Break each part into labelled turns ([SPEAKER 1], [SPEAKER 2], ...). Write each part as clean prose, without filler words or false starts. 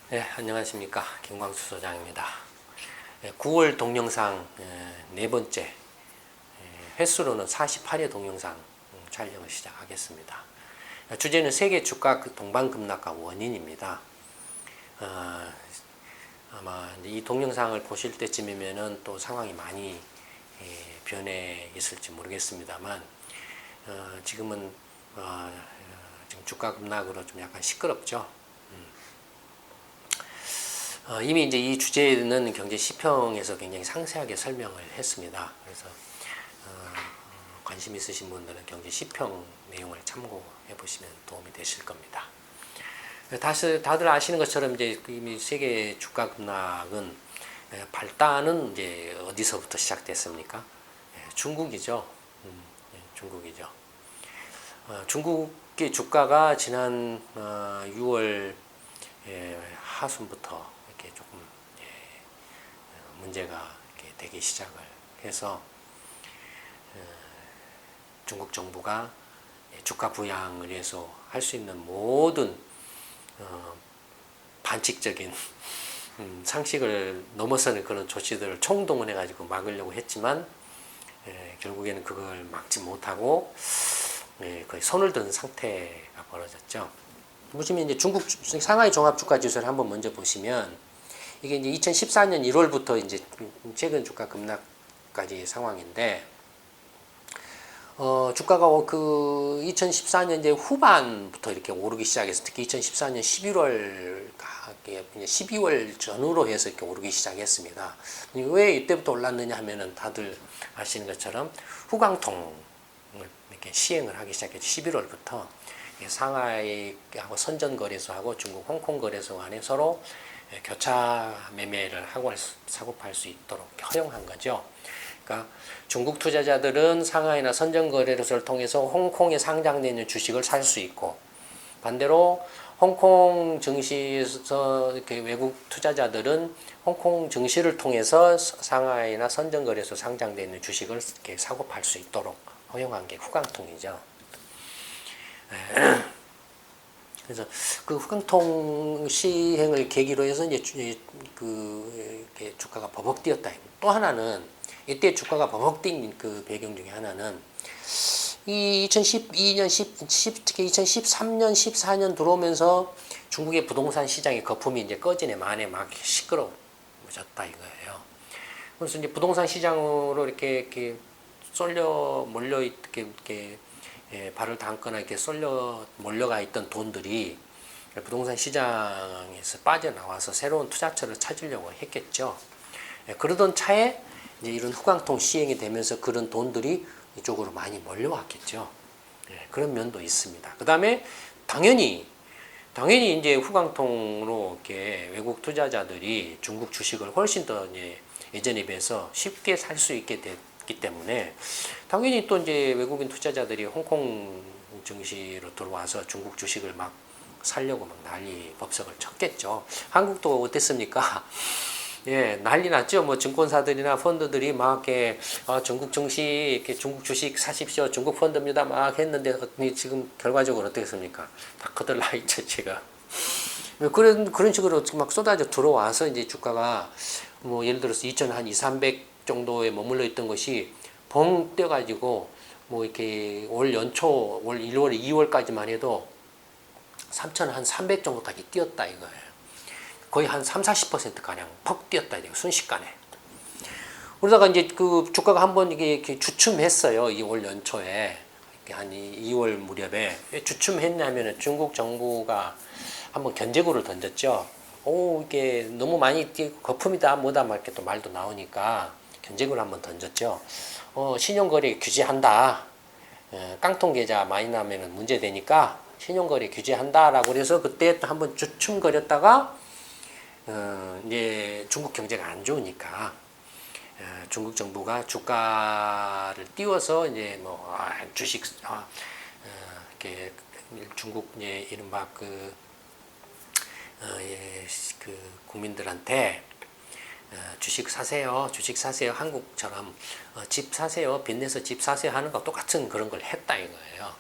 [SPEAKER 1] 네, 안녕하십니까. 김광수 소장입니다. 9월 동영상 네 번째, 횟수로는 48회 동영상 촬영을 시작하겠습니다. 주제는 세계 주가 동반급락과 원인입니다. 아마 이 동영상을 보실 때쯤이면은 또 상황이 많이 변해 있을지 모르겠습니다만, 지금은 지금 주가 급락으로 좀 약간 시끄럽죠. 이미 이제 이 주제는 경제 시평에서 굉장히 상세하게 설명을 했습니다. 그래서 관심 있으신 분들은 경제 시평 내용을 참고해 보시면 도움이 되실 겁니다. 다들 아시는 것처럼 이제 이미 세계 주가 급락은 발단은 이제 어디서부터 시작됐습니까? 중국이죠. 중국이죠. 중국의 주가가 지난 6월 하순부터 이렇게 조금 문제가 이렇게 되기 시작을 해서 중국 정부가 주가 부양을 위해서 할 수 있는 모든 반칙적인 상식을 넘어서는 그런 조치들을 총동원해 가지고 막으려고 했지만 결국에는 그걸 막지 못하고 거의 손을 든 상태가 벌어졌죠. 보시면 이제 중국 상하이 종합주가지수를 한번 먼저 보시면 이게 이제 2014년 1월부터 이제 최근 주가 급락까지 상황인데 주가가 그 2014년 이제 후반부터 이렇게 오르기 시작해서 특히 2014년 12월 전후로 해서 이렇게 오르기 시작했습니다. 왜 이때부터 올랐느냐 하면은 다들 아시는 것처럼 후광통을 이렇게 시행을 하기 시작했죠. 11월부터 상하이하고 선전거래소하고 중국 홍콩거래소 간에 서로 교차 매매를 하고 사고 팔 수 있도록 허용한 거죠. 그러니까 중국 투자자들은 상하이나 선전거래소를 통해서 홍콩에 상장되어 있는 주식을 살 수 있고, 반대로 홍콩 증시에서 이렇게 외국 투자자들은 홍콩 증시를 통해서 상하이나 선전거래소 상장되어 있는 주식을 이렇게 사고 팔 수 있도록 허용한 게 후광통이죠. 그래서 그 후광통 시행을 계기로 해서 이제 그 주가가 버벅 뛰었다. 또 하나는 이때 주가가 버벅 뛴 그 배경 중에 하나는 이 2012년, 특히 2013년, 14년 들어오면서 중국의 부동산 시장의 거품이 이제 꺼지네 만에 막 시끄러워졌다 이거예요. 그래서 이제 부동산 시장으로 이렇게 쏠려 몰려 이렇게 발을 담거나 이렇게 쏠려 몰려가 있던 돈들이 부동산 시장에서 빠져나와서 새로운 투자처를 찾으려고 했겠죠. 그러던 차에 이제 이런 후광통 시행이 되면서 그런 돈들이 이쪽으로 많이 몰려왔겠죠. 그런 면도 있습니다. 그 다음에 당연히 이제 후광통으로 이렇게 외국 투자자들이 중국 주식을 훨씬 더 이제 예전에 비해서 쉽게 살 수 있게 됐기 때문에 당연히 또 이제 외국인 투자자들이 홍콩 증시로 들어와서 중국 주식을 막 살려고 막 난리 법석을 쳤겠죠. 한국도 어땠습니까? 예, 난리 났죠. 뭐 증권사들이나 펀드들이 막 이렇게 중국 증시 이렇게 중국 주식 사십시오. 중국 펀드입니다. 막 했는데 지금 결과적으로 어떻겠습니까? 다 거들나 있죠, 제가. 그런 식으로 막 쏟아져 들어와서 이제 주가가 뭐 예를 들어서 2,200 정도에 머물러 있던 것이 벙 뛰어가지고 뭐 이렇게 올 연초 올 1월 2월까지만 해도 3,300 정도까지 뛰었다 이거예요. 거의 한 30-40% 가량 퍽 뛰었다 이거 순식간에. 그러다가 이제 그 주가가 한번 이게 주춤했어요. 이 올 연초에 한 2월 무렵에 주춤했냐면은 중국 정부가 한번 견제구를 던졌죠. 오 이게 너무 많이 뛰고 거품이다 뭐다 막 이렇게 또 말도 나오니까 견제구를 한번 던졌죠. 신용거래 규제한다. 깡통 계좌 많이 나면은 문제 되니까 신용거래 규제한다라고 그래서 그때 또 한번 주춤거렸다가 이제 중국 경제가 안 좋으니까 중국 정부가 주가를 띄워서 이제 뭐 주식 이렇게 중국 이제 이른바 그 국민들한테 주식 사세요, 한국처럼 집 사세요, 빚내서 집 사세요 하는 거 똑같은 그런 걸 했다 이거예요.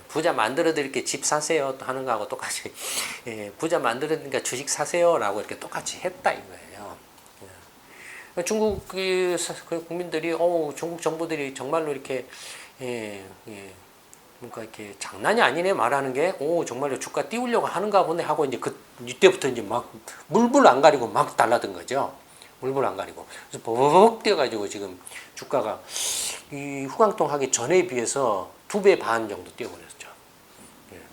[SPEAKER 1] 부자 만들어 드릴게 집 사세요 하는 거하고 똑같이 부자 만들어 드리니까 주식 사세요라고 이렇게 똑같이 했다 이거예요. 중국 그 국민들이 중국 정부들이 정말로 이렇게 뭔가 이렇게 장난이 아니네 말하는 게 정말로 주가 띄우려고 하는가 보네 하고 이제 이때부터 이제 막 물불 안 가리고 막 달라든 거죠. 물불 안 가리고 그래서 버벅 뛰어가지고 지금 주가가 이 후광통 하기 전에 비해서 2배 반 정도 뛰어버렸죠.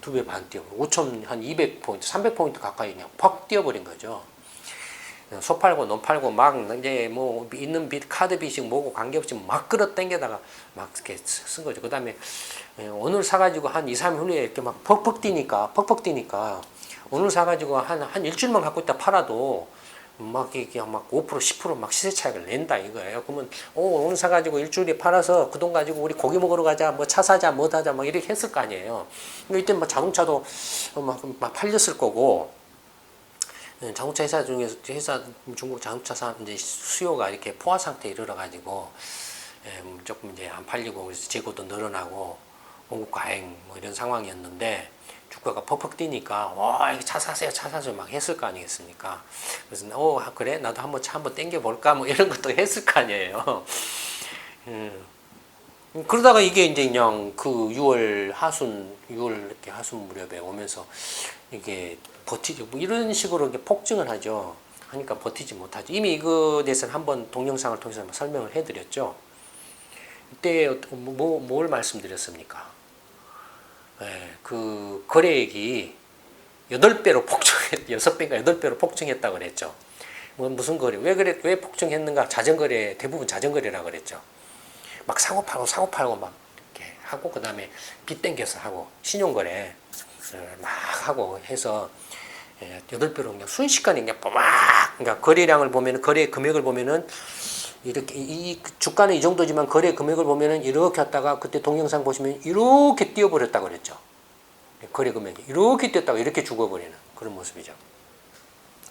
[SPEAKER 1] 2배 반 뛰어버려 5천 한 200포인트 300포인트 가까이 그냥 팍 뛰어버린 거죠. 소 팔고 논 팔고 막 이제 뭐 있는 빚 카드 빚이 뭐고 관계없이 막 끌어당겨다가 막 이렇게 쓴 거죠. 그 다음에 오늘 사가지고 한 2, 3일 후에 이렇게 막 퍽퍽 뛰니까 오늘 사가지고 한 일주일만 갖고 있다 팔아도 막 이게 막 5% 10%막 시세 차익을 낸다 이거예요. 그러면 오늘 사가지고 일주일에 팔아서 그 돈 가지고 우리 고기 먹으러 가자 뭐 차 사자 뭐 하자 막 이렇게 했을 거 아니에요. 이때 뭐 자동차도 막 팔렸을 거고. 자동차 회사 중에서 중국 자동차 이제 수요가 이렇게 포화 상태에 이르러 가지고 조금 이제 안 팔리고 그래서 재고도 늘어나고 공급 과잉 뭐 이런 상황이었는데 주가가 퍽퍽 뛰니까 이거 차 사세요 막 했을 거 아니겠습니까? 그래서 그래 나도 한번 차 한번 땡겨 볼까 뭐 이런 것도 했을 거 아니에요. 그러다가 이게 이제 그냥 그 6월 이렇게 하순 무렵에 오면서 이게 버티죠. 뭐 이런 식으로 이렇게 폭증을 하죠. 하니까 버티지 못하죠. 이미 이거에 대해서는 한번 동영상을 통해서 설명을 해드렸죠. 이때 뭘 말씀드렸습니까? 그 거래액이 8배로 6배인가 8배로 폭증했다고 그랬죠. 무슨 거래? 왜 폭증했는가? 대부분 자전거래라 그랬죠. 막 사고 팔고 막 이렇게 하고 그 다음에 빚 땡겨서 하고 신용거래 막 하고 해서 8배로 그냥 순식간에 그냥 막 그러니까 거래량을 보면은 거래 금액을 보면은 이렇게 이 주가는 이 정도지만 거래 금액을 보면은 이렇게 했다가 그때 동영상 보시면 이렇게 뛰어버렸다고 그랬죠. 거래 금액이 이렇게 뛰었다가 이렇게 죽어버리는 그런 모습이죠.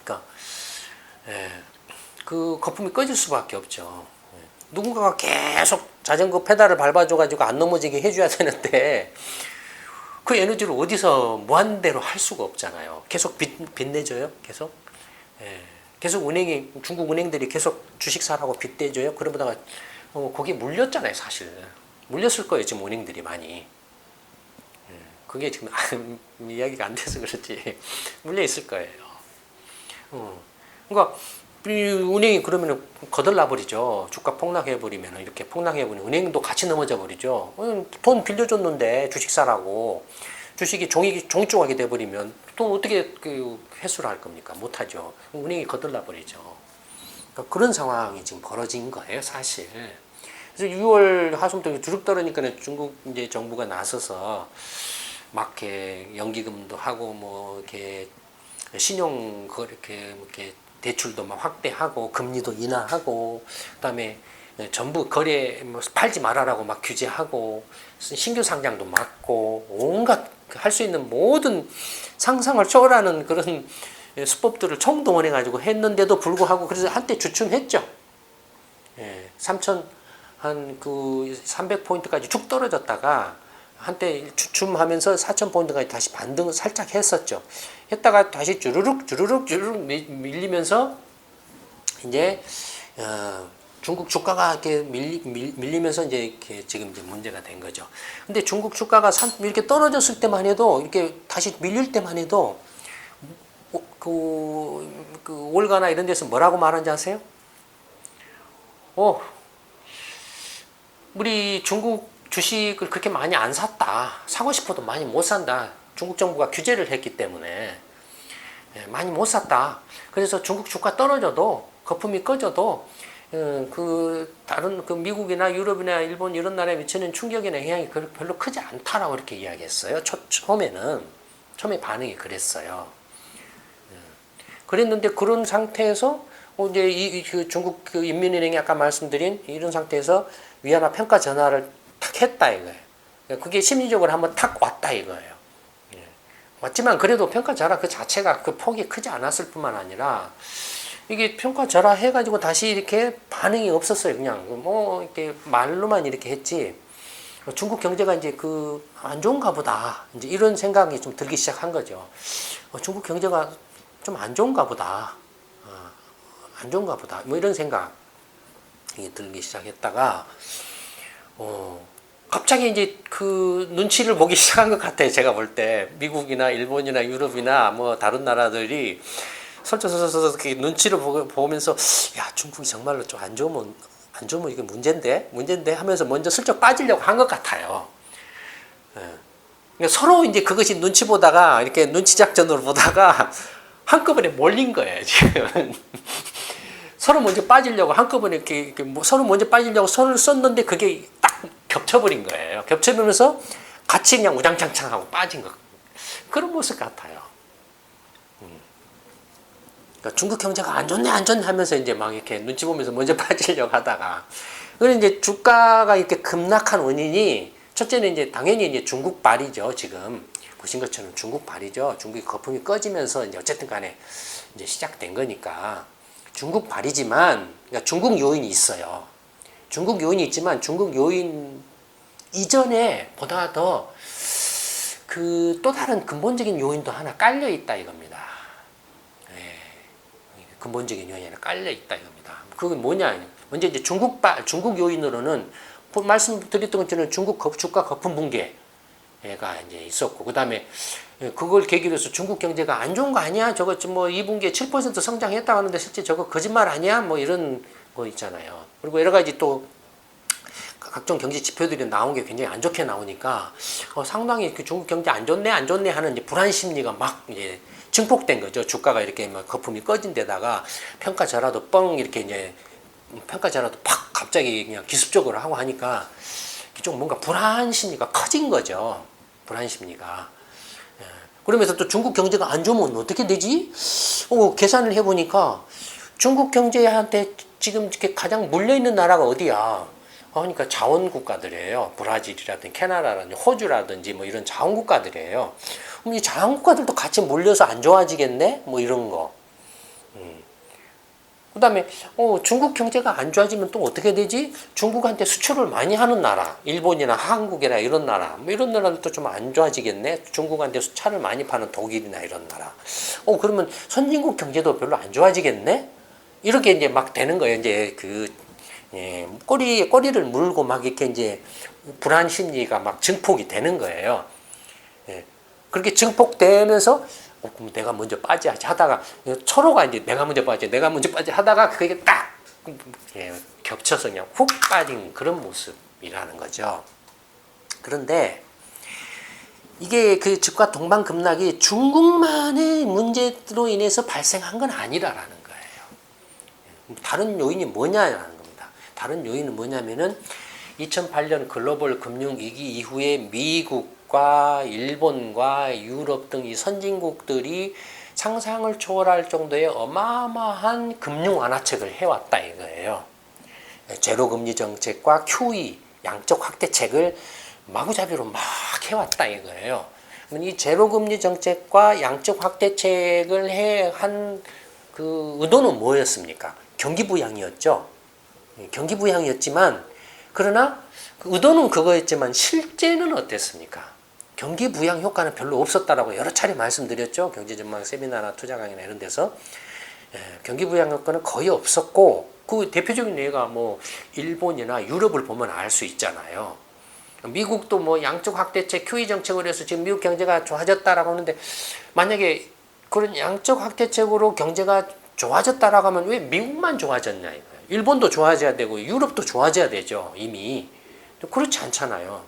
[SPEAKER 1] 그러니까 그 거품이 꺼질 수밖에 없죠. 누군가가 계속 자전거 페달을 밟아줘가지고 안 넘어지게 해줘야 되는데 그 에너지를 어디서 무한대로 할 수가 없잖아요. 계속 빚내줘요. 계속 중국 은행들이 계속 주식 사라고 빚대줘요. 그러다가 거기에 물렸잖아요. 사실 물렸을 거예요. 지금 은행들이 많이. 그게 지금 이야기가 안 돼서 그렇지 물려 있을 거예요. 그러니까 은행이 그러면 거덜나 버리죠. 주가 폭락해 버리면 이렇게 폭락해 버리면 은행도 같이 넘어져 버리죠. 돈 빌려줬는데 주식 사라고 주식이 종이 조각이 돼 버리면 또 어떻게 그 회수를 할 겁니까? 못 하죠. 은행이 거덜나 버리죠. 그러니까 그런 상황이 지금 벌어진 거예요, 사실. 그래서 6월 하순부터 주룩 떨어니까 중국 이제 정부가 나서서 막 이렇게 연기금도 하고 뭐 이렇게 신용 이렇게 대출도 막 확대하고 금리도 인하하고 그다음에 전부 거래 팔지 말아라고 막 규제하고 신규 상장도 막고 온갖 할 수 있는 모든 상상을 초월하는 그런 수법들을 총동원해 가지고 했는데도 불구하고 그래서 한때 주춤했죠. 3천 한 그 300포인트까지 쭉 떨어졌다가 한때 주춤하면서 4,000포인트까지 다시 반등을 살짝 했었죠. 했다가 다시 주르륵 밀리면서 이제 중국 주가가 이렇게 밀리면서 이제 이렇게 지금 이제 문제가 된 거죠. 근데 중국 주가가 이렇게 떨어졌을 때만 해도 이렇게 다시 밀릴 때만 해도 그 올가나 이런 데서 뭐라고 말하는지 아세요? 우리 중국 주식을 그렇게 많이 안 샀다. 사고 싶어도 많이 못 산다. 중국 정부가 규제를 했기 때문에 많이 못 샀다. 그래서 중국 주가 떨어져도 거품이 꺼져도 그 다른 그 미국이나 유럽이나 일본 이런 나라에 미치는 충격이나 영향이 별로 크지 않다라고 이렇게 이야기했어요. 처음에 반응이 그랬어요. 그랬는데 그런 상태에서 이제 그 중국 그 인민은행이 아까 말씀드린 이런 상태에서 위안화 평가 전환을 탁 했다 이거예요. 그게 심리적으로 한번 탁 왔다 이거예요. 왔지만 그래도 평가 절하 그 자체가 그 폭이 크지 않았을 뿐만 아니라 이게 평가 절하해가지고 다시 이렇게 반응이 없었어요. 그냥 뭐 이렇게 말로만 이렇게 했지 중국 경제가 이제 그 안 좋은가 보다. 이제 이런 생각이 좀 들기 시작한 거죠. 중국 경제가 좀 안 좋은가 보다. 안 좋은가 보다. 뭐 이런 생각이 들기 시작했다가, 갑자기 이제 그 눈치를 보기 시작한 것 같아요. 제가 볼 때. 미국이나 일본이나 유럽이나 뭐 다른 나라들이 설쳐서서 이렇게 눈치를 보면서, 야, 중국이 정말로 좀 안 좋으면 이게 문제인데 하면서 먼저 슬쩍 빠지려고 한 것 같아요. 그러니까 서로 이제 그것이 눈치 보다가 이렇게 눈치 작전으로 보다가 한꺼번에 몰린 거예요, 지금. 서로 먼저 빠지려고 한꺼번에 이렇게 서로 먼저 빠지려고 손을 썼는데 그게 딱 겹쳐버린 거예요. 겹쳐버리면서 같이 그냥 우장창창하고 빠진 거. 그런 모습 같아요. 그러니까 중국 경제가 안 좋네 하면서 이제 막 이렇게 눈치 보면서 먼저 빠지려고 하다가. 그래서 이제 주가가 이렇게 급락한 원인이 첫째는 이제 당연히 이제 중국 발이죠. 지금 보신 것처럼 중국 발이죠. 중국이 거품이 꺼지면서 이제 어쨌든 간에 이제 시작된 거니까 중국 발이지만, 그러니까 중국 요인이 있어요. 중국 요인이 있지만 중국 요인 이전에 보다 더 그 또 다른 근본적인 요인도 하나 깔려 있다 이겁니다. 근본적인 요인이 하나 깔려 있다 이겁니다. 그게 뭐냐? 먼저 이제 중국 요인으로는 말씀드렸던 것처럼 중국 주가 거품 붕괴가 이제 있었고, 그 다음에 그걸 계기로 해서 중국 경제가 안 좋은 거 아니야? 저거 뭐 2분기에 7% 성장했다고 하는데 실제 저거 거짓말 아니야? 뭐 이런 거 있잖아요. 그리고 여러 가지 또 각종 경제 지표들이 나온 게 굉장히 안 좋게 나오니까 상당히 그 중국 경제 안 좋네 하는 이제 불안 심리가 막 이제 증폭된 거죠. 주가가 이렇게 막 거품이 꺼진 데다가 평가절하도 뻥 이렇게 이제 평가절하도 팍 갑자기 그냥 기습적으로 하고 하니까 좀 뭔가 불안 심리가 커진 거죠. 불안 심리가. 그러면서 또 중국 경제가 안 좋으면 어떻게 되지? 계산을 해보니까 중국 경제한테 지금 이렇게 가장 물려있는 나라가 어디야? 그러니까 자원 국가들이에요. 브라질이라든지 캐나다라든지 호주라든지 뭐 이런 자원 국가들이에요. 그럼 이 자원 국가들도 같이 몰려서 안 좋아지겠네? 뭐 이런 거. 그 다음에 중국 경제가 안 좋아지면 또 어떻게 되지? 중국한테 수출을 많이 하는 나라, 일본이나 한국이나 이런 나라, 뭐 이런 나라들도 좀 안 좋아지겠네? 중국한테 차를 많이 파는 독일이나 이런 나라. 그러면 선진국 경제도 별로 안 좋아지겠네? 이렇게 이제 막 되는 거예요. 이제 꼬리를 물고 막 이렇게 이제 불안 심리가 막 증폭이 되는 거예요. 그렇게 증폭되면서 그럼 내가 먼저 빠져야지 하다가 서로가 이제 내가 먼저 빠져 하다가 그게 딱 겹쳐서 그냥 훅 빠진 그런 모습이라는 거죠. 그런데 이게 그 주가 동반 급락이 중국만의 문제로 인해서 발생한 건 아니라라는 거예요. 다른 요인이 뭐냐라는 겁니다. 다른 요인은 뭐냐면은 2008년 글로벌 금융위기 이후에 미국과 일본과 유럽 등 이 선진국들이 상상을 초월할 정도의 어마어마한 금융 완화책을 해왔다 이거예요. 제로금리 정책과 QE 양적 확대책을 마구잡이로 막 해왔다 이거예요. 이 제로금리 정책과 양적 확대책을 한 그 의도는 뭐였습니까? 경기 부양이었죠. 경기 부양이었지만 그러나 그 의도는 그거였지만 실제는 어땠습니까? 경기 부양 효과는 별로 없었다라고 여러 차례 말씀드렸죠. 경제전망 세미나나 투자 강의나 이런 데서 경기 부양 효과는 거의 없었고 그 대표적인 예가 뭐 일본이나 유럽을 보면 알 수 있잖아요. 미국도 뭐 양적 확대책, QE 정책을 해서 지금 미국 경제가 좋아졌다라고 하는데 만약에 그런 양적 확대책으로 경제가 좋아졌다라고 하면 왜 미국만 좋아졌냐 이거예요. 일본도 좋아져야 되고 유럽도 좋아져야 되죠. 이미. 그렇지 않잖아요.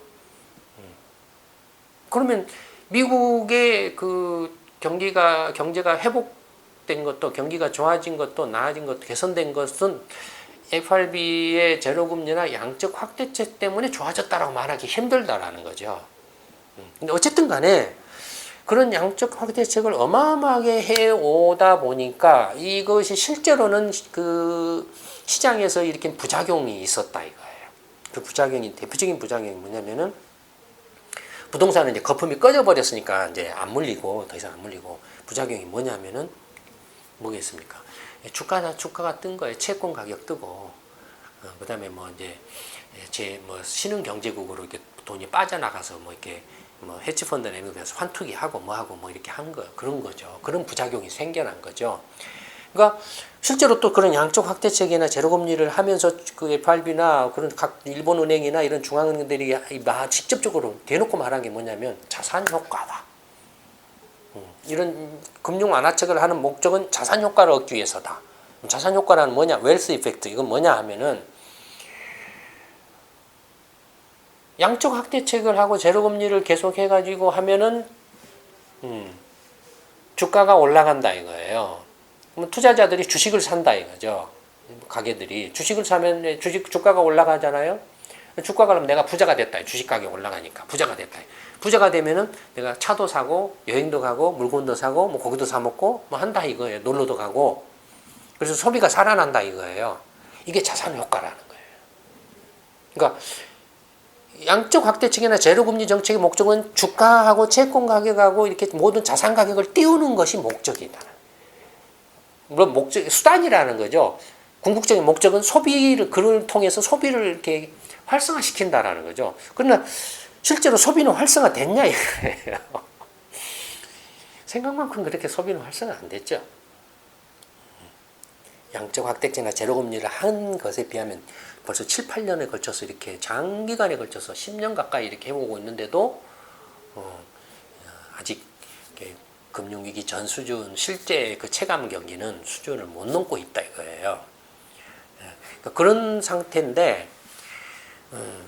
[SPEAKER 1] 그러면 미국의 그 경제가 회복된 것도 경기가 좋아진 것도 나아진 것도 개선된 것은 FRB의 제로금리나 양적 확대책 때문에 좋아졌다라고 말하기 힘들다라는 거죠. 근데 어쨌든 간에 그런 양적 확대책을 어마어마하게 해오다 보니까 이것이 실제로는 그 시장에서 일으킨 부작용이 있었다 이거예요. 그 부작용이, 대표적인 부작용이 뭐냐면은 부동산은 이제 거품이 꺼져 버렸으니까 이제 안 물리고, 더 이상 안 물리고, 부작용이 뭐냐면은 뭐겠습니까? 주가가 뜬 거예요. 채권 가격 뜨고, 그 다음에 뭐 이제 뭐 신흥 경제국으로 이렇게 돈이 빠져나가서 뭐 이렇게 뭐 헤지펀드 내면서 환투기 하고 뭐 하고 뭐 이렇게 한 거 그런 거죠. 그런 부작용이 생겨난 거죠. 그러니까 실제로 또 그런 양적 확대책이나 제로금리를 하면서 그 FRB나 그런 각 일본 은행이나 이런 중앙은행들이 직접적으로 대놓고 말한 게 뭐냐면 자산 효과다. 이런 금융 완화책을 하는 목적은 자산 효과를 얻기 위해서다. 자산 효과라는 뭐냐? 웰스 이펙트. 이건 뭐냐 하면은 양적 확대책을 하고 제로금리를 계속 해가지고 하면은 주가가 올라간다 이거예요. 그럼 투자자들이 주식을 산다 이거죠. 가게들이 주식을 사면 주가가 올라가잖아요. 주가가 그러면 내가 부자가 됐다. 주식 가격 올라가니까 부자가 됐다. 부자가 되면은 내가 차도 사고 여행도 가고 물건도 사고 뭐 고기도 사 먹고 뭐 한다 이거예요. 놀러도 가고. 그래서 소비가 살아난다 이거예요. 이게 자산 효과라는 거예요. 그러니까 양적 확대책이나 제로금리 정책의 목적은 주가하고 채권 가격하고 이렇게 모든 자산 가격을 띄우는 것이 목적이다. 물론 목적 수단이라는 거죠. 궁극적인 목적은 소비를 그를 통해서 소비를 이렇게 활성화시킨다라는 거죠. 그러나 실제로 소비는 활성화됐냐 이거예요. 생각만큼 그렇게 소비는 활성화 안 됐죠. 양적 확대책이나 제로금리를 한 것에 비하면 벌써 7, 8년에 걸쳐서 이렇게 장기간에 걸쳐서 10년 가까이 이렇게 해오고 있는데도 아직 금융위기 전 수준 실제 그 체감 경기는 수준을 못 넘고 있다 이거예요. 그러니까 그런 상태인데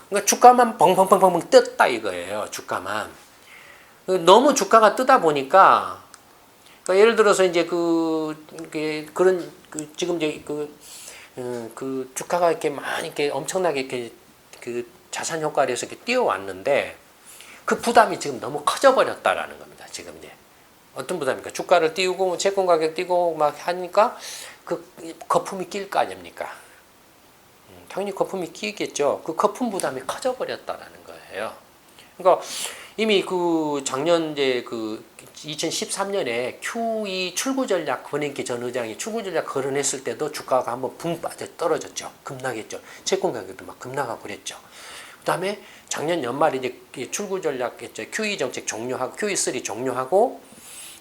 [SPEAKER 1] 그러니까 주가만 벙벙벙벙 떴다 이거예요. 주가만 너무 주가가 뜨다 보니까 그러니까 예를 들어서 이제 그런 지금 이제 그 주가가 이렇게 많이 이렇게 엄청나게 이렇게 그 자산 효과를 해서 이렇게 뛰어왔는데 그 부담이 지금 너무 커져 버렸다라는 겁니다. 지금 이제 어떤 부담입니까? 주가를 띄우고 채권 가격 띄고 막 하니까 그 거품이 낄 거 아닙니까? 당연히 거품이 끼겠죠. 그 거품 부담이 커져 버렸다라는 거예요. 그러니까 이미 그 작년 이제 그 2013년에 QE 출구 전략 권인기 전 의장이 출구 전략 거론했을 때도 주가가 한번 붕 빠져 떨어졌죠. 급락했죠. 채권 가격도 막 급락하 버렸죠. 그다음에 작년 연말에 이제 출구 전략 했죠. QE 정책 종료하고 QE3 종료하고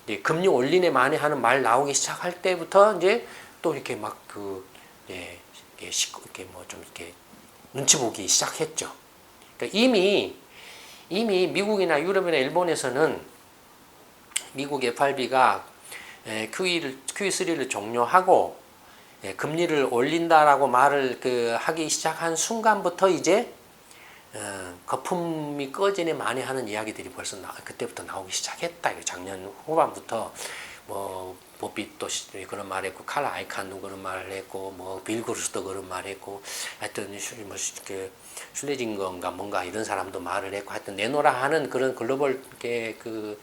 [SPEAKER 1] 이제 금리 올리네 마네 하는 말 나오기 시작할 때부터 이제 또 이렇게 막 이렇게 뭐 좀 이렇게 눈치 보기 시작했죠. 그러니까 이미 미국이나 유럽이나 일본에서는 미국 FRB가 QE3를 종료하고 금리를 올린다라고 말을 하기 시작한 순간부터 이제 거품이 꺼지네 많이 하는 이야기들이 벌써 그때부터 나오기 시작했다. 작년 후반부터 뭐 보빗도 그런 말했고 칼 아이칸도 그런 말을 했고 뭐 빌 그루스도 그런 말했고 하여튼 뭐 슐레징건가 뭔가 이런 사람도 말을 했고 하여튼 내노라 하는 그런 글로벌 그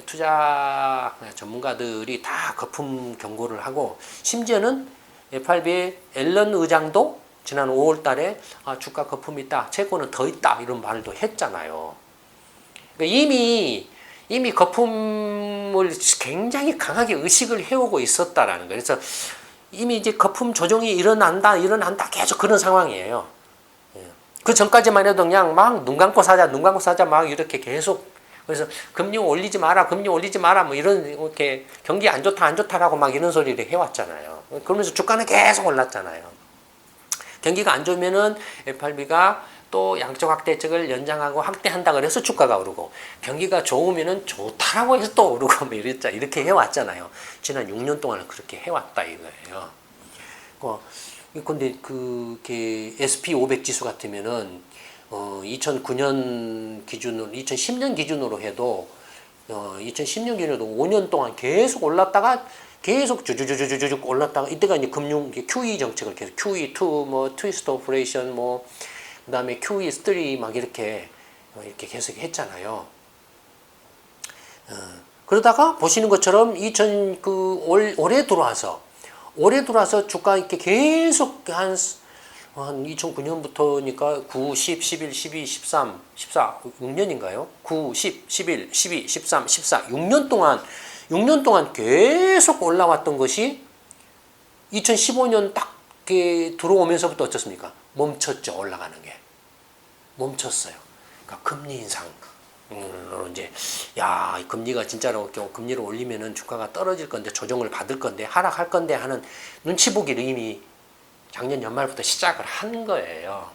[SPEAKER 1] 투자 전문가들이 다 거품 경고를 하고 심지어는 FRB의 앨런 의장도 지난 5월 달에 주가 거품이 있다. 채권은 더 있다. 이런 말도 했잖아요. 그러니까 이미 거품을 굉장히 강하게 의식을 해오고 있었다라는 거예요. 그래서 이미 이제 거품 조정이 일어난다 계속 그런 상황이에요. 그 전까지만 해도 그냥 막 눈 감고 사자 막 이렇게 계속 그래서 금리 올리지 마라 뭐 이런 이렇게 경기 안 좋다라고 막 이런 소리를 해왔잖아요. 그러면서 주가는 계속 올랐잖아요. 경기가 안 좋으면은 FRB가 또 양적 확대책을 연장하고 확대한다 그래서 주가가 오르고 경기가 좋으면은 좋다라고 해서 또 오르고 뭐 이렇게 해왔잖아요. 지난 6년 동안은 그렇게 해왔다 이거예요. 근데 S&P 500 지수 같으면은 2009년 기준으로 2010년 기준으로 해도 2010년 기준으로 5년 동안 계속 올랐다가 계속 주주주주주쭉 올랐다가 이때가 이제 금융 QE 정책을 계속 QE2 뭐 트위스트 오퍼레이션 뭐 그다음에 QE3 막 이렇게 계속 했잖아요. 그러다가 보시는 것처럼 올해 들어와서 주가 이렇게 계속 한 2009년부터니까 9, 10, 11, 12, 13, 14, 6년인가요? 9, 10, 11, 12, 13, 14, 6년 동안 계속 올라왔던 것이 2015년 딱 들어오면서부터 어떻습니까? 멈췄죠. 올라가는 게. 멈췄어요. 그러니까 금리 인상. 이제 야, 이 금리가 진짜로 금리를 올리면은 주가가 떨어질 건데 조정을 받을 건데 하락할 건데 하는 눈치 보기를 이미 작년 연말부터 시작을 한 거예요.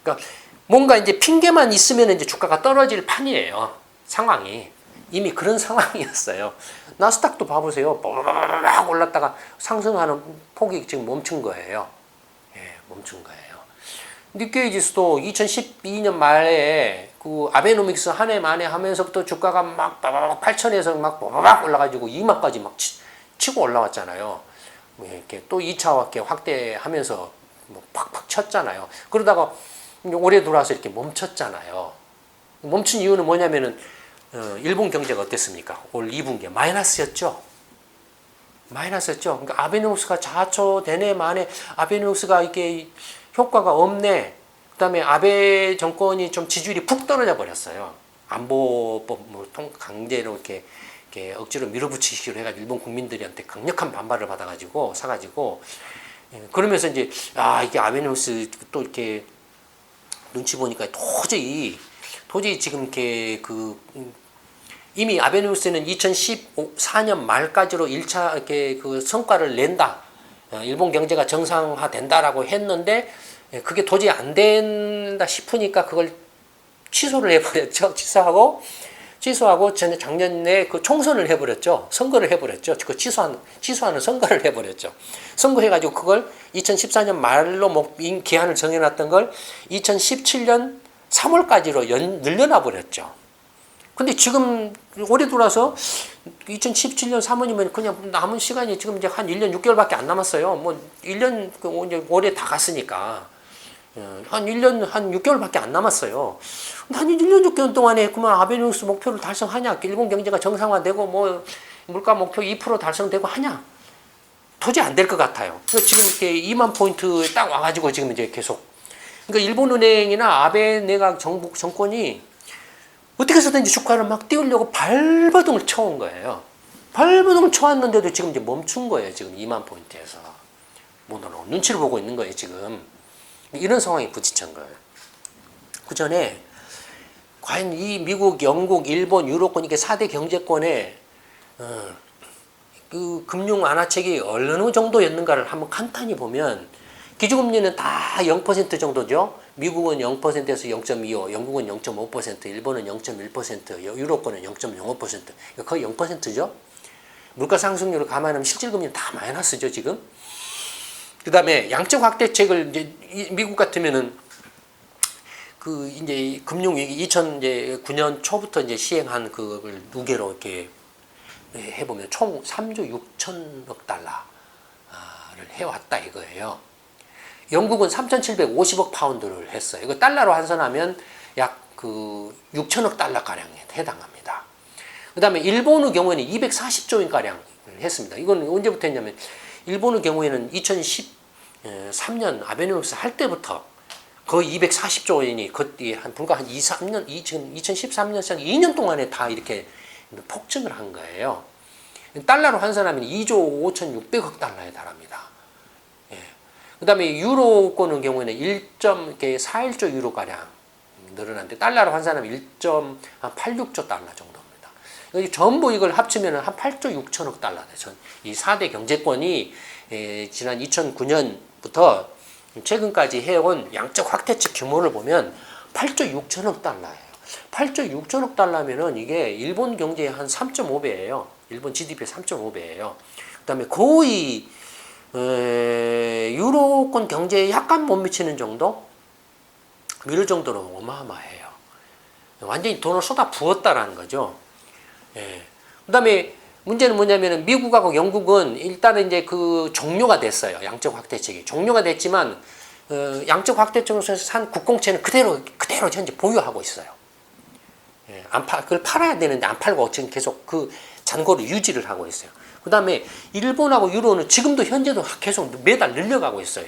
[SPEAKER 1] 그러니까 뭔가 이제 핑계만 있으면 이제 주가가 떨어질 판이에요. 상황이 이미 그런 상황이었어요. 나스닥도 봐보세요. 막 올랐다가 상승하는 폭이 지금 멈춘 거예요. 예, 멈춘 거예요. 니케이 지수도 2012년 말에 그 아베노믹스 한 해 만에 하면서부터 주가가 막 8천에서 막 올라가지고 2만까지 막 치고 올라왔잖아요. 이렇게 또 2차 확대하면서 뭐 팍팍 쳤잖아요. 그러다가 올해 들어와서 이렇게 멈췄잖아요. 멈춘 이유는 뭐냐면은 일본 경제가 어땠습니까? 올 2분기에 마이너스였죠. 마이너스였죠. 그러니까 아베노믹스가 자초되네 만에 아베노믹스가 이게 효과가 없네. 그다음에 아베 정권이 좀 지지율이 푹 떨어져 버렸어요. 안보법 강제로 이렇게 억지로 밀어붙이기로 해가지고 일본 국민들한테 강력한 반발을 받아가지고 사가지고 그러면서 이제 이게 아베노믹스 또 이렇게 눈치 보니까 도저히 지금 이렇게 이미 아베노믹스는 2014년 말까지로 1차 이렇게 그 성과를 낸다. 일본 경제가 정상화된다라고 했는데 그게 도저히 안 된다 싶으니까 그걸 취소를 해버렸죠. 취소하고 작년에 그 총선을 해버렸죠. 선거를 해버렸죠. 그 취소하는 선거를 해버렸죠. 선거해가지고 그걸 2014년 말로 기한을 정해놨던 걸 2017년 3월까지로 늘려놔 버렸죠. 근데 지금 올해 들어와서 2017년 3월이면 그냥 남은 시간이 지금 이제 한 1년 6개월밖에 안 남았어요. 뭐 1년 이제 올해 다 갔으니까 한 1년 한 6개월밖에 안 남았어요. 한 1년 6개월 동안에 그만 아베노믹스 목표를 달성하냐? 일본 경제가 정상화되고 뭐 물가 목표 2% 달성되고 하냐? 도저히 안 될 것 같아요. 지금 이렇게 2만 포인트 딱 와가지고 지금 이제 계속 그러니까 일본은행이나 아베 내각 정권이 어떻게 해서든지 주가를 막 띄우려고 발버둥을 쳐온 거예요. 발버둥을 쳐왔는데도 지금 이제 멈춘 거예요. 지금 2만 포인트에서. 뭐노노 눈치를 보고 있는 거예요. 지금. 이런 상황에 부딪힌 거예요. 그 전에 과연 이 미국, 영국, 일본, 유로권 이게 4대 경제권에 그 금융 완화책이 어느 정도였는가를 한번 간단히 보면 기준금리는 다 0% 정도죠. 미국은 0%에서 0.25, 영국은 0.5%, 일본은 0.1%, 유로권은 0.05%. 거의 0%죠. 물가 상승률을 감안하면 실질금리는 다 마이너스죠, 지금. 그 다음에 양적 확대책을 이제 미국 같으면은 그 이제 금융위기 2009년 초부터 이제 시행한 그걸 누계로 이렇게 해보면 총 3조 6천억 달러를 해왔다 이거예요. 영국은 3,750억 파운드를 했어요. 이거 달러로 환산하면 약 그 6천억 달러 가량에 해당합니다. 그 다음에 일본의 경우에는 240조 원 가량 했습니다. 이건 언제부터 했냐면 일본의 경우에는 2013년 아베노믹스 할 때부터 거의 240조 원이 불과 한 2, 3년, 지금 2013년 시작 2년 동안에 다 이렇게 폭증을 한 거예요. 달러로 환산하면 2조 5,600억 달러에 달합니다. 그 다음에 유로권의 경우에는 1.41조 유로가량 늘어났는데 달러로 환산하면 1.86조 달러 정도입니다. 전부 이걸 합치면 한 8조 6천억 달러 되죠. 이 4대 경제권이 지난 2009년부터 최근까지 해온 양적 확대책 규모를 보면 8조 6천억 달러예요. 8조 6천억 달러면은 이게 일본 경제의 한 3.5배예요. 일본 GDP의 3.5배예요. 그 다음에 거의 유로권 경제에 약간 못 미치는 정도? 이럴 정도로 어마어마해요. 완전히 돈을 쏟아 부었다라는 거죠. 그 다음에 문제는 뭐냐면은 미국하고 영국은 일단은 이제 그 종료가 됐어요. 양적 확대책이. 종료가 됐지만, 양적 확대책으로서 산 국공채는 그대로 현재 보유하고 있어요. 그걸 팔아야 되는데 안 팔고 지금 계속 그 잔고를 유지를 하고 있어요. 그 다음에 일본하고 유로는 지금도 현재도 계속 매달 늘려가고 있어요.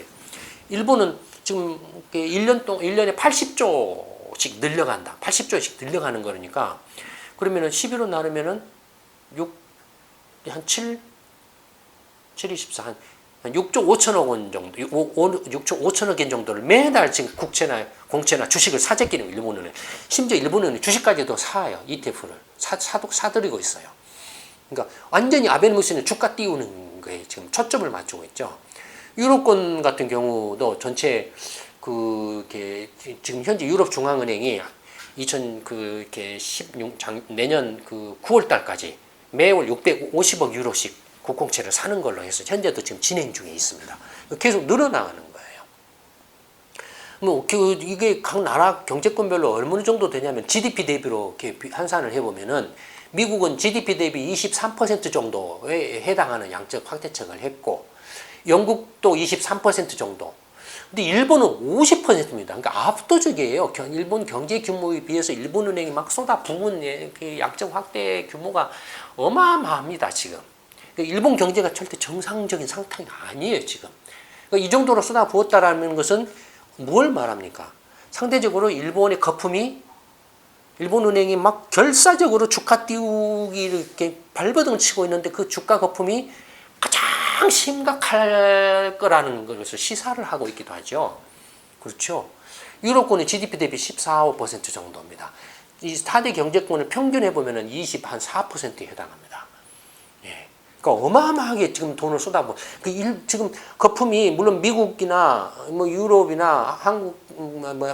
[SPEAKER 1] 일본은 지금 1년에 80조씩 늘려간다. 80조씩 늘려가는 거니까 그러면은 11로 나누면은 한 7, 24, 한 6조 5천억 원 정도, 6조 5천억 원 정도를 매달 지금 국채나 공채나 주식을 사재기는 일본은행. 심지어 일본은행 주식까지도 사요. ETF를 사들이고 있어요. 그러니까 완전히 아베노믹스는 주가 띄우는 거에 지금 초점을 맞추고 있죠. 유로권 같은 경우도 전체 지금 현재 유럽 중앙은행이 내년 9월 달까지 매월 650억 유로씩 국공채를 사는 걸로 해서 현재도 지금 진행 중에 있습니다. 계속 늘어나가는 거예요. 이게 각 나라 경제권별로 어느 정도 되냐면 GDP 대비로 이렇게 환산을 해보면은 미국은 GDP 대비 23% 정도에 해당하는 양적 확대책을 했고, 영국도 23% 정도. 근데 일본은 50%입니다. 그러니까 압도적이에요. 일본 경제 규모에 비해서 일본은행이 막 쏟아부은 양적 확대 규모가 어마어마합니다, 지금. 일본 경제가 절대 정상적인 상태가 아니에요, 지금. 그러니까 이 정도로 쏟아부었다라는 것은 뭘 말합니까? 상대적으로 일본의 거품이 일본 은행이 막 결사적으로 주가 띄우기를 이렇게 발버둥 치고 있는데 그 주가 거품이 가장 심각할 거라는 것을 시사를 하고 있기도 하죠. 그렇죠. 유럽권의 GDP 대비 14, 5% 정도입니다. 이 4대 경제권을 평균해 보면은 24%에 해당합니다. 예. 그러니까 어마어마하게 지금 돈을 쏟아부. 지금 거품이 물론 미국이나 뭐 유럽이나 한국,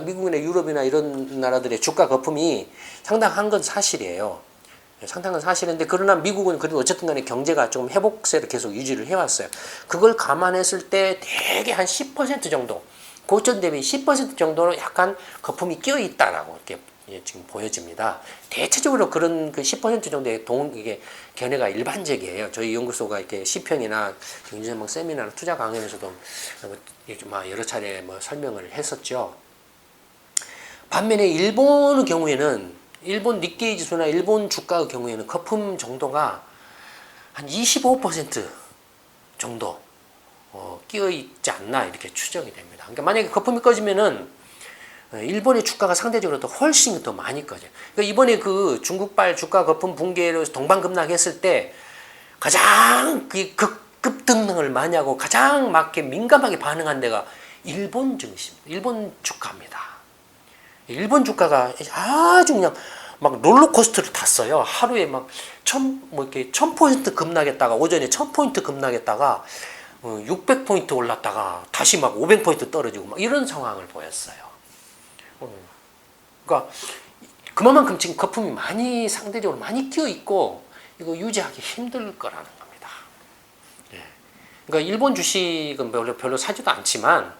[SPEAKER 1] 미국이나 유럽이나 이런 나라들의 주가 거품이 상당한 건 사실이에요. 상당한 사실인데, 그러나 미국은 그래도 어쨌든 간에 경제가 좀 회복세를 계속 유지를 해왔어요. 그걸 감안했을 때 대개 한 10% 정도, 고점 대비 10% 정도로 약간 거품이 끼어 있다라고 이렇게 지금 보여집니다. 대체적으로 그런 그 10% 정도의 이게 견해가 일반적이에요. 저희 연구소가 이렇게 시평이나 경제전망 세미나나 투자 강연에서도 여러 차례 설명을 했었죠. 반면에 일본의 경우에는, 일본 니케이 지수나 일본 주가의 경우에는 거품 정도가 한 25% 정도 끼어 있지 않나 이렇게 추정이 됩니다. 그러니까 만약에 거품이 꺼지면은 일본의 주가가 상대적으로 더 훨씬 더 많이 꺼져요. 그러니까 이번에 그 중국발 주가 거품 붕괴로 동반급락했을 때 가장 급등을 많이 하고 가장 민감하게 반응한 데가 일본 증시입니다. 일본 주가입니다. 일본 주가가 아주 그냥 막 롤러코스터를 탔어요. 하루에 막 1000% 급락했다가, 오전에 1000포인트 급락했다가 600포인트 올랐다가 다시 막 500포인트 떨어지고 막 이런 상황을 보였어요. 그러니까 그만큼 지금 거품이 상대적으로 많이 끼어 있고 이거 유지하기 힘들 거라는 겁니다. 예. 그러니까 일본 주식은 별로 사지도 않지만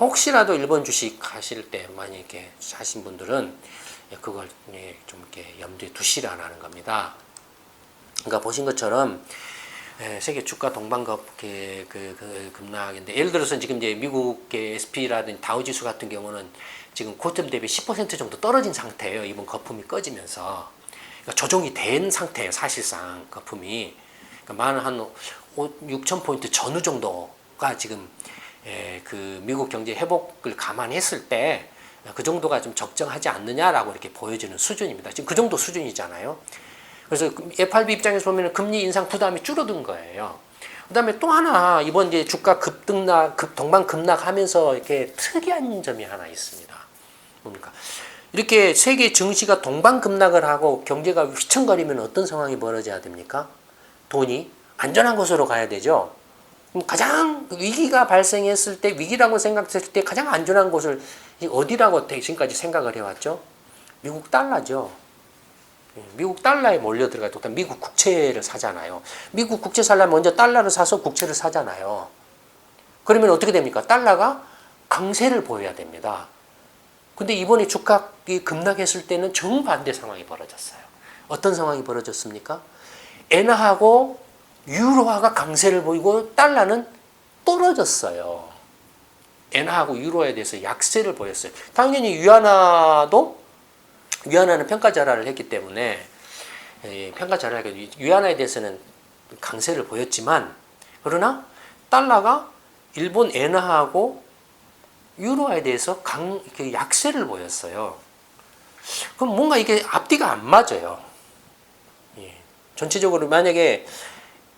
[SPEAKER 1] 혹시라도 일본 주식 하실 때 만약에 사신 분들은 그걸 좀 이렇게 염두에 두시라는 겁니다. 그러니까 보신 것처럼 세계 주가 급락인데, 예를 들어서 지금 이제 미국의 S&P라든지 다우지수 같은 경우는 지금 고점 대비 10% 정도 떨어진 상태예요. 이번 거품이 꺼지면서. 그러니까 조정이 된 상태예요. 사실상 거품이. 그러니까 한 6,000포인트 전후 정도가 지금 그 미국 경제 회복을 감안했을 때 그 정도가 좀 적정하지 않느냐라고 이렇게 보여지는 수준입니다. 지금 그 정도 수준이잖아요. 그래서 FRB 입장에서 보면 금리 인상 부담이 줄어든 거예요. 그 다음에 또 하나, 이번 이제 주가 동반급락하면서 이렇게 특이한 점이 하나 있습니다. 뭡니까? 이렇게 세계 증시가 동반급락을 하고 경제가 휘청거리면 어떤 상황이 벌어져야 됩니까? 돈이 안전한 곳으로 가야 되죠. 가장 위기가 발생했을 때, 위기라고 생각했을 때 가장 안전한 곳을 어디라고 지금까지 생각을 해왔죠? 미국 달러죠. 미국 달러에 몰려 들어가도 미국 국채를 사잖아요. 미국 국채 살려면 먼저 달러를 사서 국채를 사잖아요. 그러면 어떻게 됩니까? 달러가 강세를 보여야 됩니다. 근데 이번에 주가가 급락했을 때는 정반대 상황이 벌어졌어요. 어떤 상황이 벌어졌습니까? 엔화하고 유로화가 강세를 보이고 달러는 떨어졌어요. 엔화하고 유로화에 대해서 약세를 보였어요. 당연히 위안화는 평가절하를 했기 때문에 위안화에 대해서는 강세를 보였지만, 그러나 달러가 일본 엔화하고 유로화에 대해서 약세를 보였어요. 그럼 뭔가 이게 앞뒤가 안 맞아요. 전체적으로 만약에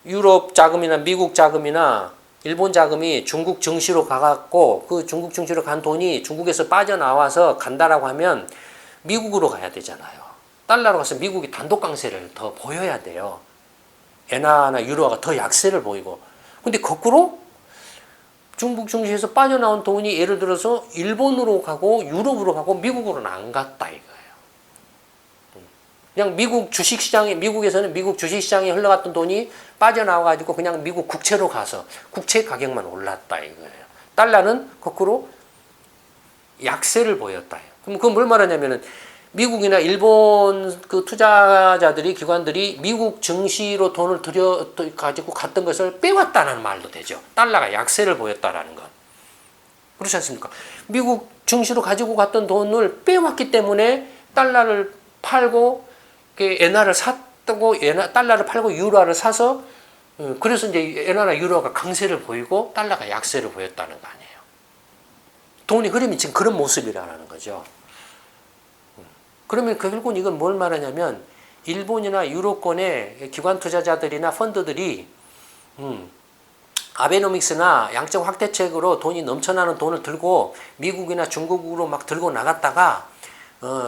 [SPEAKER 1] 유럽 자금이나 미국 자금이나 일본 자금이 중국 증시로 가갖고 그 중국 증시로 간 돈이 중국에서 빠져나와서 간다라고 하면 미국으로 가야 되잖아요. 달러로 가서 미국이 단독 강세를 더 보여야 돼요. 엔화나 유로화가 더 약세를 보이고. 근데 거꾸로 중국 증시에서 빠져나온 돈이 예를 들어서 일본으로 가고 유럽으로 가고 미국으로는 안 갔다 이거예요. 그냥 미국 주식시장에, 미국에서는 미국 주식시장에 흘러갔던 돈이 빠져나와가지고 그냥 미국 국채로 가서 국채 가격만 올랐다 이거예요. 달러는 거꾸로 약세를 보였다. 그럼 그건 뭘 말하냐면은 미국이나 일본 그 투자자들이, 기관들이 미국 증시로 돈을 가지고 갔던 것을 빼왔다는 말도 되죠. 달러가 약세를 보였다라는 건. 그렇지 않습니까? 미국 증시로 가지고 갔던 돈을 빼왔기 때문에 달러를 팔고 엔화를 샀고 달러를 팔고 유로화를 사서 그래서 이제 엔화나 유로화가 강세를 보이고 달러가 약세를 보였다는 거 아니에요. 돈이 흐름이 지금 그런 모습이라는 거죠. 그러면 결국은 이건 뭘 말하냐면 일본이나 유로권의 기관 투자자들이나 펀드들이 아베노믹스나 양적 확대책으로 돈이 넘쳐나는 돈을 들고 미국이나 중국으로 막 들고 나갔다가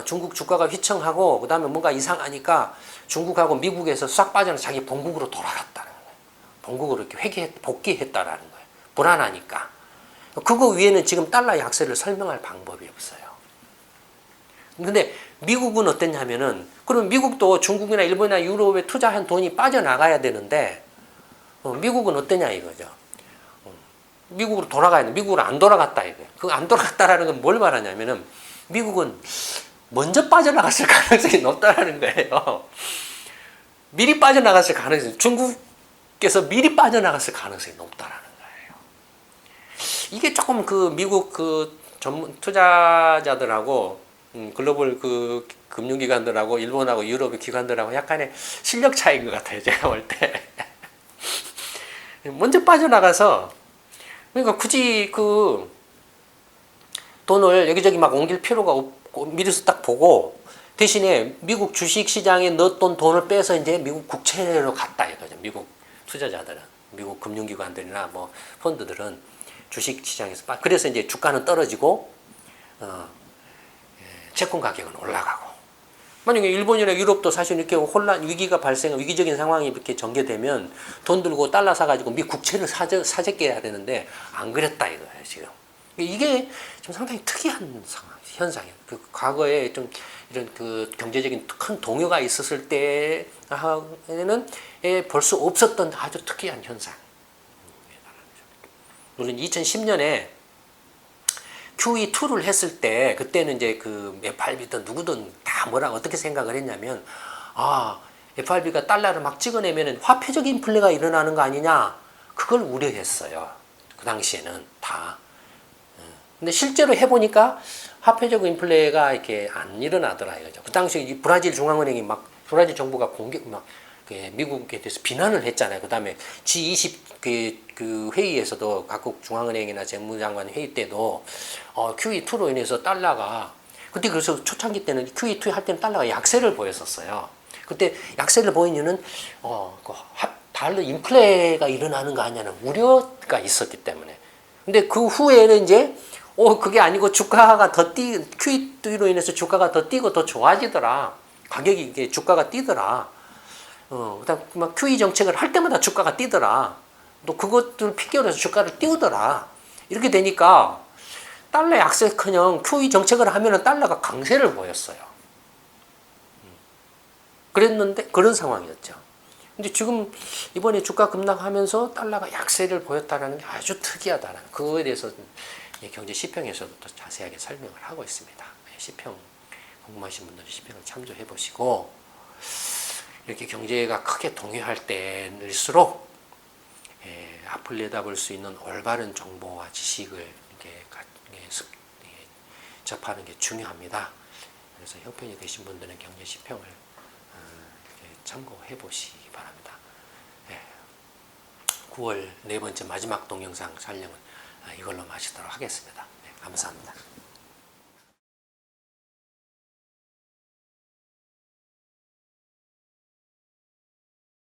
[SPEAKER 1] 중국 주가가 휘청하고 그 다음에 뭔가 이상하니까 중국하고 미국에서 싹 빠져서 자기 본국으로 돌아갔다는 거예요. 본국으로 이렇게 복귀했다라는 거예요. 불안하니까. 그거 위에는 지금 달러 약세를 설명할 방법이 없어요. 근데 미국은 어땠냐면은, 그럼 미국도 중국이나 일본이나 유럽에 투자한 돈이 빠져나가야 되는데 미국은 어떠냐 이거죠. 미국으로 돌아가야 돼. 미국으로 안 돌아갔다 이거예요. 그 안 돌아갔다라는 건 뭘 말하냐면은 미국은 먼저 빠져나갔을 가능성이 높다라는 거예요. 미리 빠져나갔을 가능성이, 중국에서 미리 빠져나갔을 가능성이 높다라는 거예요. 이게 조금 그 미국 그 전문 투자자들하고 글로벌 그 금융기관들하고 일본하고 유럽의 기관들하고 약간의 실력 차이인 것 같아요. 제가 볼 때. 먼저 빠져나가서, 그러니까 굳이 그 돈을 여기저기 막 옮길 필요가 없고 미리서 딱 보고 대신에 미국 주식시장에 넣었던 돈을 빼서 이제 미국 국채로 갔다 이거죠. 미국 투자자들은, 미국 금융기관들이나 뭐 펀드들은 주식시장에서 그래서 이제 주가는 떨어지고 채권 가격은 올라가고. 만약에 일본이나 유럽도 사실 이렇게 위기가 위기적인 상황이 이렇게 전개되면 돈 들고 달러 사가지고 미 국채를 사재게 해야 되는데 안 그랬다 이거예요, 지금. 이게 좀 상당히 특이한 현상이에요. 그 과거에 좀 이런 그 경제적인 큰 동요가 있었을 때에는 볼 수 없었던 아주 특이한 현상. 물론 2010년에 QE2를 했을 때, 그때는 이제 그 FRB든 누구든 다 뭐라고 어떻게 생각을 했냐면, FRB가 달러를 막 찍어내면 화폐적 인플레가 일어나는 거 아니냐, 그걸 우려했어요. 그 당시에는 다. 근데 실제로 해보니까 화폐적 인플레가 이렇게 안 일어나더라 이거죠. 그 당시 브라질 중앙은행이 브라질 정부가 미국에 대해서 비난을 했잖아요. 그 다음에 G20 그 회의에서도 각국 중앙은행이나 재무장관 회의 때도 QE2로 인해서 달러가, 그때 그래서 초창기 때는 QE2 할 때는 달러가 약세를 보였었어요. 그때 약세를 보인 이유는 달러 인플레가 일어나는 거 아니냐는 우려가 있었기 때문에. 근데 그 후에는 이제 그게 아니고 주가가 QE2로 인해서 주가가 더 뛰고 더 좋아지더라. 가격이 이게 주가가 뛰더라. 그다음 막 QE 정책을 할 때마다 주가가 뛰더라. 또 그것들 핑계로 해서 주가를 띄우더라. 이렇게 되니까 달러 약세커녕 QE 정책을 하면은 달러가 강세를 보였어요. 그랬는데 그런 상황이었죠. 근데 지금 이번에 주가 급락하면서 달러가 약세를 보였다는 게 아주 특이하다는, 그거에 대해서 경제 시평에서도 더 자세하게 설명을 하고 있습니다. 시평 궁금하신 분들은 시평을 참조해 보시고, 이렇게 경제가 크게 동요할 때일수록 앞을 내다볼 수 있는 올바른 정보와 지식을 이렇게 접하는 게 중요합니다. 그래서 형편이 되신 분들은 경제 시평을 참고해 보시기 바랍니다. 9월 네 번째 마지막 동영상 촬영은 이걸로 마치도록 하겠습니다. 감사합니다.